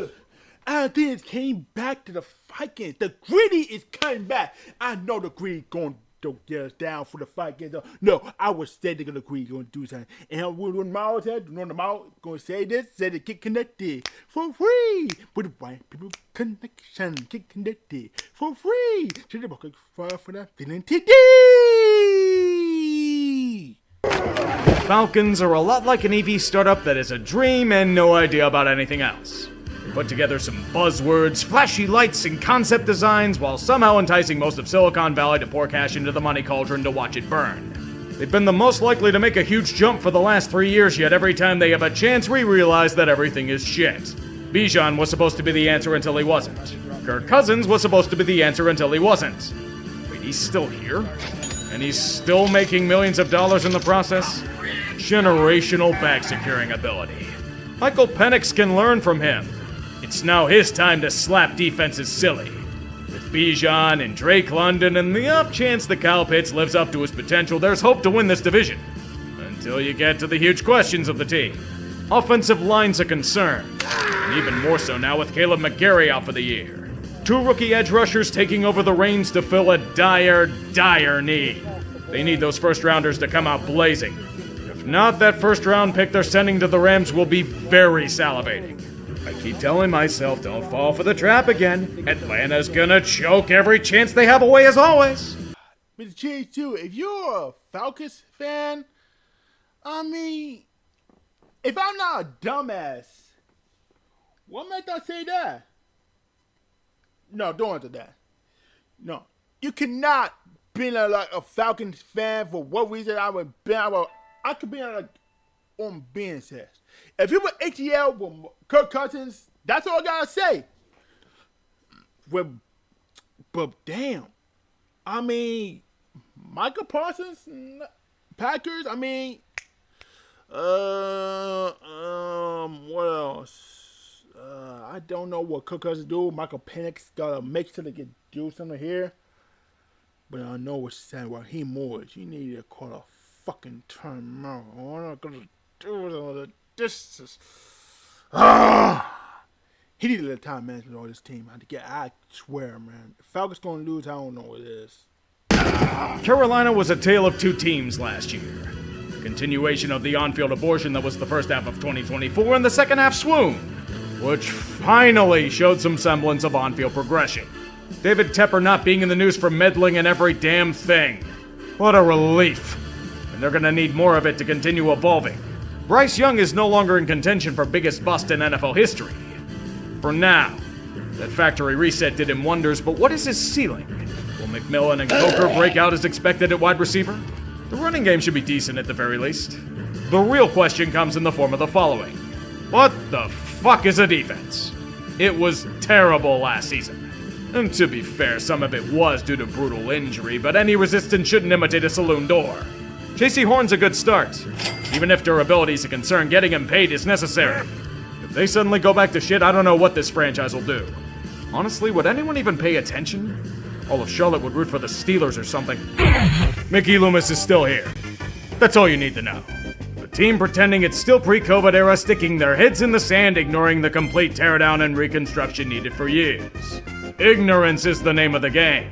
Our teams came back to the Vikings. The Greedy is coming back. I know the Greedy going to get us down for the Vikings. No, I was said the Greedy going to do something. And when Miles had, the Miles going to say this, said it get connected for free with the white people connection. Get connected for free. So they're looking for that feeling today. Falcons are a lot like an EV startup that has a dream and no idea about anything else. They put together some buzzwords, flashy lights, and concept designs while somehow enticing most of Silicon Valley to pour cash into the money cauldron to watch it burn. They've been the most likely to make a huge jump for the last 3 years, yet every time they have a chance, we realize that everything is shit. Bijan was supposed to be the answer until he wasn't. Kirk Cousins was supposed to be the answer until he wasn't. Wait, he's still here? And he's still making millions of dollars in the process? Generational bag securing ability. Michael Penix can learn from him. It's now his time to slap defenses silly. With Bijan and Drake London and the off chance that Kyle Pitts lives up to his potential, there's hope to win this division. Until you get to the huge questions of the team. Offensive line's a concern. And even more so now with Caleb McGarry out for the year. 2 rookie edge rushers taking over the reins to fill a dire need. They need those first-rounders to come out blazing. If not, that first-round pick they're sending to the Rams will be very salivating. I keep telling myself, don't fall for the trap again. Atlanta's gonna choke every chance they have away as always. Mr. Cheese, too, if you're a Falcons fan, I mean, if I'm not a dumbass, what made I say that? No, don't answer that. No, you cannot be like a Falcons fan for what reason I would be. I could be like on being says. If you were ATL with Kirk Cousins, that's all I gotta say. But damn, I mean, Michael Parsons, Packers. I mean, what else? I don't know what Cook has to do. Michael Penix gotta make sure they can do something here. But I know what you're saying about Raheem Morris. You need to call a fucking timeout. What am I gonna do with this? He needed a little time management on this team. I swear, man. If Falcons gonna lose, I don't know what it is. Carolina was a tale of two teams last year. Continuation of the on-field abortion that was the first half of 2024 and the second half swoon, which finally showed some semblance of on-field progression. David Tepper not being in the news for meddling in every damn thing. What a relief. And they're gonna need more of it to continue evolving. Bryce Young is no longer in contention for biggest bust in NFL history. For now. That factory reset did him wonders, but what is his ceiling? Will McMillan and Coker break out as expected at wide receiver? The running game should be decent at the very least. The real question comes in the form of the following. What the fuck is a defense? It was terrible last season. And to be fair, some of it was due to brutal injury, but any resistance shouldn't imitate a saloon door. J.C. Horn's a good start. Even if durability is a concern, getting him paid is necessary. If they suddenly go back to shit, I don't know what this franchise will do. Honestly, would anyone even pay attention? All of Charlotte would root for the Steelers or something. Mickey Loomis is still here. That's all you need to know. A team pretending it's still pre-COVID era, sticking their heads in the sand, ignoring the complete teardown and reconstruction needed for years. Ignorance is the name of the game.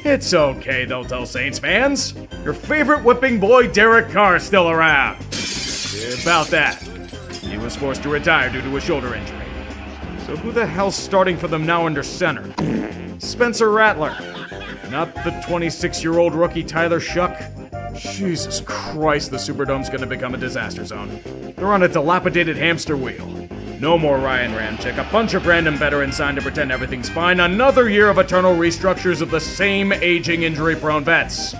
It's okay, they'll tell Saints fans. Your favorite whipping boy, Derek Carr, is still around. About that. He was forced to retire due to a shoulder injury. So who the hell's starting for them now under center? Spencer Rattler. Not the 26-year-old rookie Tyler Shuck. Jesus Christ, the Superdome's gonna become a disaster zone. They're on a dilapidated hamster wheel. No more Ryan Ramczyk, a bunch of random veterans signed to pretend everything's fine, another year of eternal restructures of the same aging, injury-prone vets,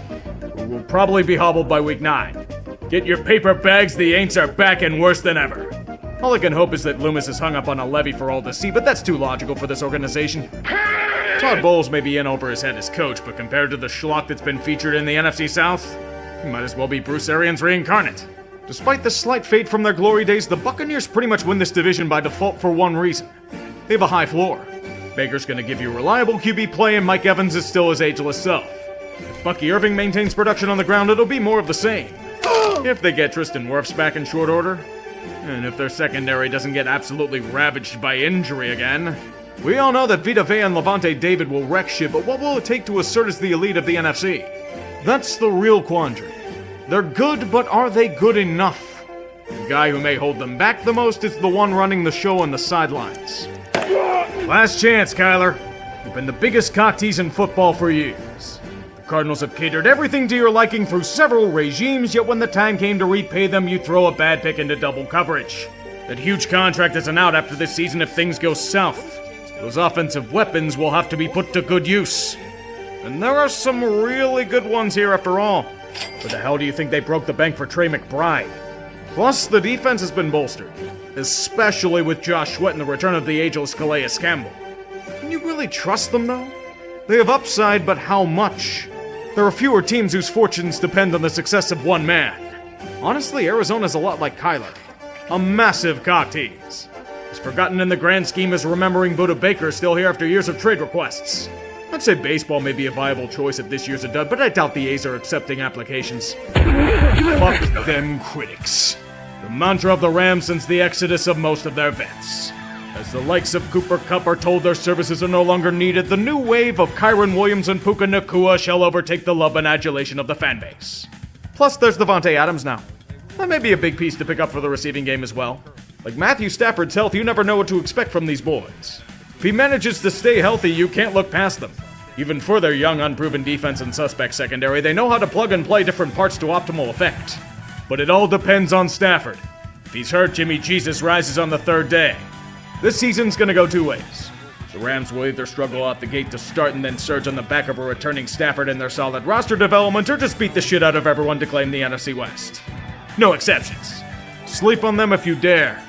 who will probably be hobbled by week 9. Get your paper bags, the Aints are back and worse than ever. All I can hope is that Loomis is hung up on a levy for all to see, but that's too logical for this organization. Todd Bowles may be in over his head as coach, but compared to the schlock that's been featured in the NFC South, he might as well be Bruce Arians reincarnate. Despite the slight fade from their glory days, the Buccaneers pretty much win this division by default for one reason. They have a high floor. Baker's gonna give you reliable QB play, and Mike Evans is still his ageless self. If Bucky Irving maintains production on the ground, it'll be more of the same. If they get Tristan Wirfs back in short order, and if their secondary doesn't get absolutely ravaged by injury again, we all know that Vita Vea and Levante David will wreck shit, but what will it take to assert as the elite of the NFC? That's the real quandary. They're good, but are they good enough? The guy who may hold them back the most is the one running the show on the sidelines. Last chance, Kyler. You've been the biggest cock tease in football for years. The Cardinals have catered everything to your liking through several regimes, yet when the time came to repay them, you throw a bad pick into double coverage. That huge contract isn't out after this season if things go south. Those offensive weapons will have to be put to good use. And there are some really good ones here after all. Where the hell do you think they broke the bank for Trey McBride? Plus, the defense has been bolstered, especially with Josh Sweat and the return of the ageless Calais Campbell. Can you really trust them, though? They have upside, but how much? There are fewer teams whose fortunes depend on the success of one man. Honestly, Arizona's a lot like Kyler. A massive cock tease. As forgotten in the grand scheme as remembering Buda Baker still here after years of trade requests. I'd say baseball may be a viable choice if this year's a dud, but I doubt the A's are accepting applications. Fuck them critics. The mantra of the Rams since the exodus of most of their vets. As the likes of Cooper Kupp are told their services are no longer needed, the new wave of Kyron Williams and Puka Nacua shall overtake the love and adulation of the fanbase. Plus, there's Devontae Adams now. That may be a big piece to pick up for the receiving game as well. Like Matthew Stafford's health, you never know what to expect from these boys. If he manages to stay healthy, you can't look past them. Even for their young, unproven defense and suspect secondary, they know how to plug and play different parts to optimal effect. But it all depends on Stafford. If he's hurt, Jimmy Jesus rises on the third day. This season's gonna go two ways. The Rams will either struggle out the gate to start and then surge on the back of a returning Stafford in their solid roster development, or just beat the shit out of everyone to claim the NFC West. No exceptions. Sleep on them if you dare.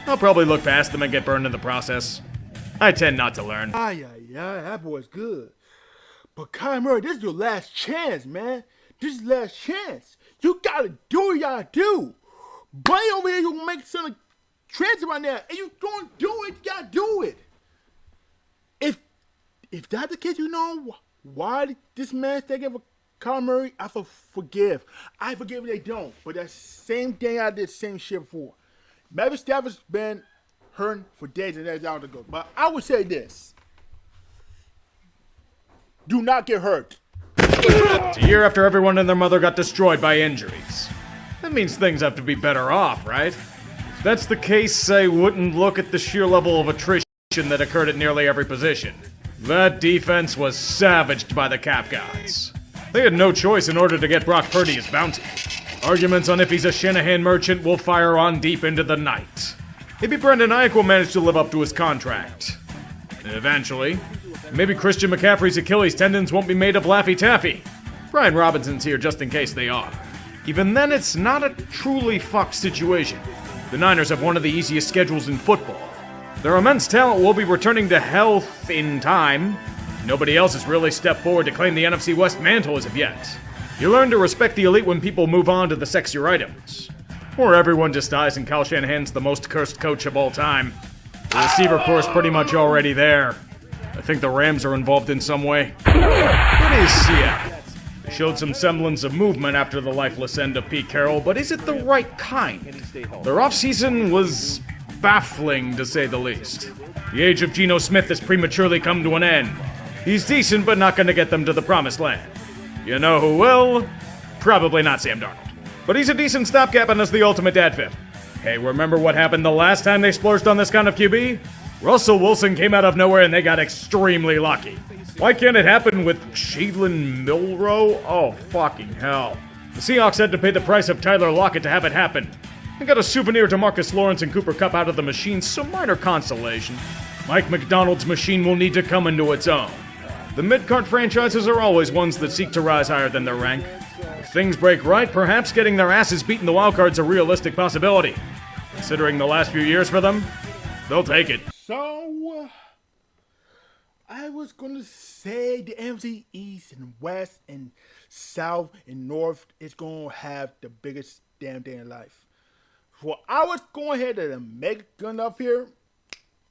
I'll probably look past them and get burned in the process. I tend not to learn. Yeah, that boy's good. But Kyler Murray, this is your last chance, man. This is your last chance. You gotta do what you gotta do. Buddy over here, you make some transfer right now, and you gonna do it. You gotta do it. If that's the case, you know why this man's taking for Kyler Murray, I forgive. I forgive if they don't. But that same thing I did, same shit before. Matthew Stafford's been hurting for days and days out ago. But I would say this. Do not get hurt. It's a year after everyone and their mother got destroyed by injuries. That means things have to be better off, right? If that's the case, I wouldn't look at the sheer level of attrition that occurred at nearly every position. That defense was savaged by the cap gods. They had no choice in order to get Brock Purdy his bounty. Arguments on if he's a Shanahan merchant will fire on deep into the night. Maybe Brendan Ayuk will manage to live up to his contract. Eventually. Maybe Christian McCaffrey's Achilles tendons won't be made of Laffy Taffy. Brian Robinson's here just in case they are. Even then, it's not a truly fucked situation. The Niners have one of the easiest schedules in football. Their immense talent will be returning to health in time. Nobody else has really stepped forward to claim the NFC West mantle as of yet. You learn to respect the elite when people move on to the sexier items. Or everyone just dies and Kyle Shanahan's the most cursed coach of all time. The receiver core's pretty much already there. I think the Rams are involved in some way. It is Seattle. They showed some semblance of movement after the lifeless end of Pete Carroll, but is it the right kind? Their offseason was baffling, to say the least. The age of Geno Smith has prematurely come to an end. He's decent, but not going to get them to the promised land. You know who will? Probably not Sam Darnold. But he's a decent stopgap and is the ultimate dad fit. Hey, remember what happened the last time they splurged on this kind of QB? Russell Wilson came out of nowhere and they got extremely lucky. Why can't it happen with Jalen Milroe? Oh, fucking hell. The Seahawks had to pay the price of Tyler Lockett to have it happen. They got a souvenir to Marcus Lawrence and Cooper Kupp out of the machine, some minor consolation. Mike McDonald's machine will need to come into its own. The mid-card franchises are always ones that seek to rise higher than their rank. If things break right, perhaps getting their asses beat in the wildcard's a realistic possibility. Considering the last few years for them, they'll take it. So, I was going to say the NFC East and West and South and North is going to have the biggest damn day in life. Well, I was going ahead and make it good enough here.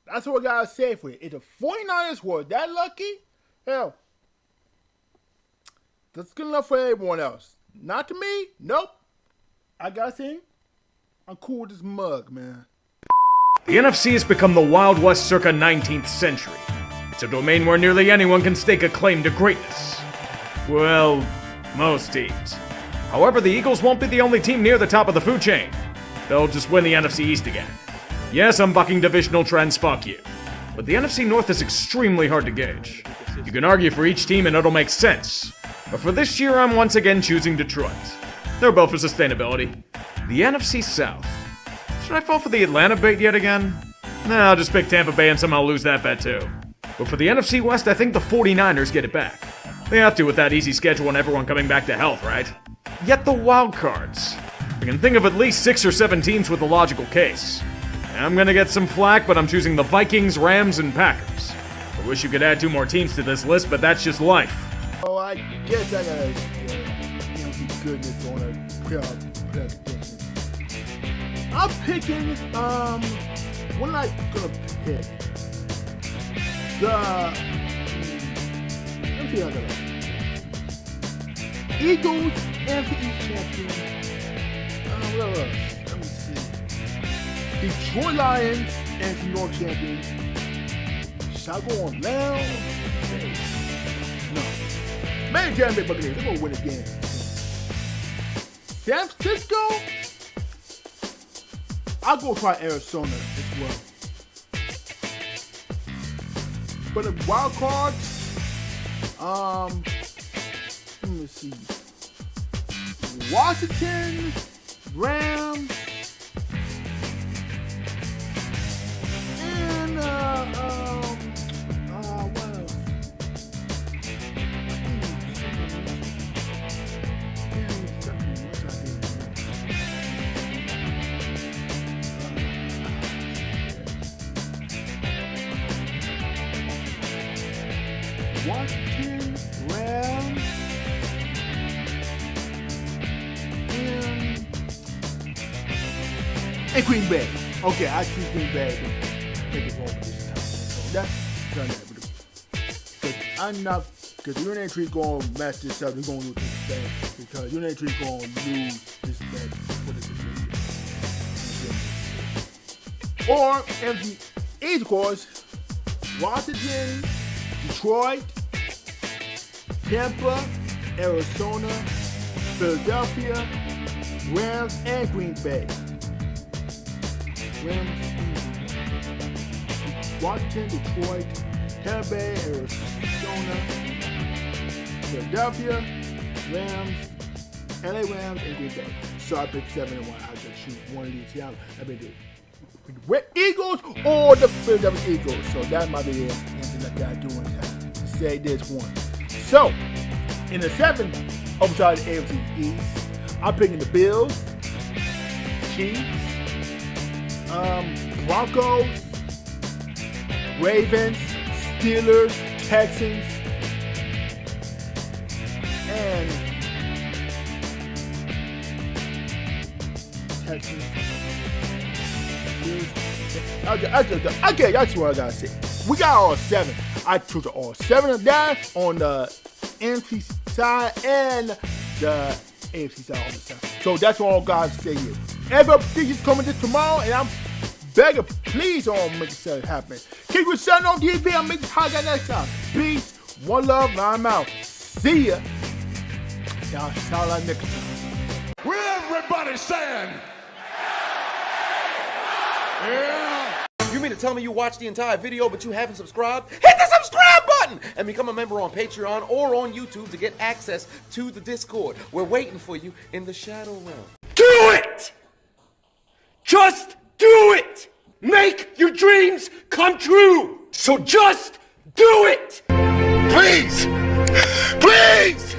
That's what I got to say for it. If the 49ers were that lucky, hell, that's good enough for everyone else. Not to me. Nope. I got to say, I'm cool with this mug, man. The NFC has become the Wild West circa 19th century. It's a domain where nearly anyone can stake a claim to greatness. Well, most teams. However, the Eagles won't be the only team near the top of the food chain. They'll just win the NFC East again. Yes, I'm bucking divisional trends, fuck you. But the NFC North is extremely hard to gauge. You can argue for each team and it'll make sense. But for this year, I'm once again choosing Detroit. They're both for sustainability. The NFC South. Should I fall for the Atlanta bait yet again? Nah, I'll just pick Tampa Bay and somehow lose that bet too. But for the NFC West, I think the 49ers get it back. They have to with that easy schedule and everyone coming back to health, right? Yet the wild cards. I can think of at least 6 or 7 teams with a logical case. I'm gonna get some flack, but I'm choosing the Vikings, Rams, and Packers. I wish you could add 2 more teams to this list, but that's just life. Oh, I guess I gotta goodness on a playoff prediction. I'm picking, what am I gonna pick? Let me see how I got Eagles, NFC East champion. What else? Let me see. Detroit Lions, NFC North champion. Shall I go on now? No. Man, Tampa Bay Buccaneers, they're gonna win again. San Francisco, I'll go try Arizona as well. But the wild cards, let me see. Washington, Rams, and what else? Washington, Rams. and Green Bay. Okay, I choose Green Bay to take it home this time. So that's done that. Because I'm not, because the urinary tree going to mess this up. We're going to lose this bad. Because urinary tree going to lose this bad for this division. Or empty East, of course, Washington, Detroit, Tampa, Arizona, Philadelphia, Rams, and Green Bay. Washington, Detroit, Tampa Bay, Arizona, Philadelphia, Rams, LA Rams, and Green Bay. So I picked 7 and 1. I just choose one of these here. I picked the Red Eagles or the Philadelphia Eagles. So that might be the answer that I gotta do in time to say this one. So in the 7th overside of the AFC East, I'm picking the Bills, Chiefs, Broncos, Ravens, Steelers, Texans, and Texans. Okay, that's what I gotta say. We got all 7. I took all 7 of that on the NFC side and the AFC side on the side. So that's what all guys say here. Everybody is coming this tomorrow, and I'm begging, please don't make it happen. Keep your son on TV. I'll make it hot next time. Peace, one love, and I'm out. See ya. Y'all sound like next time. With everybody saying, yeah. You mean to tell me you watched the entire video but you haven't subscribed? Hit the subscribe button and become a member on Patreon or on YouTube to get access to the Discord. We're waiting for you in the Shadow Realm. Do it! Just do it! Make your dreams come true! So just do it! Please! Please!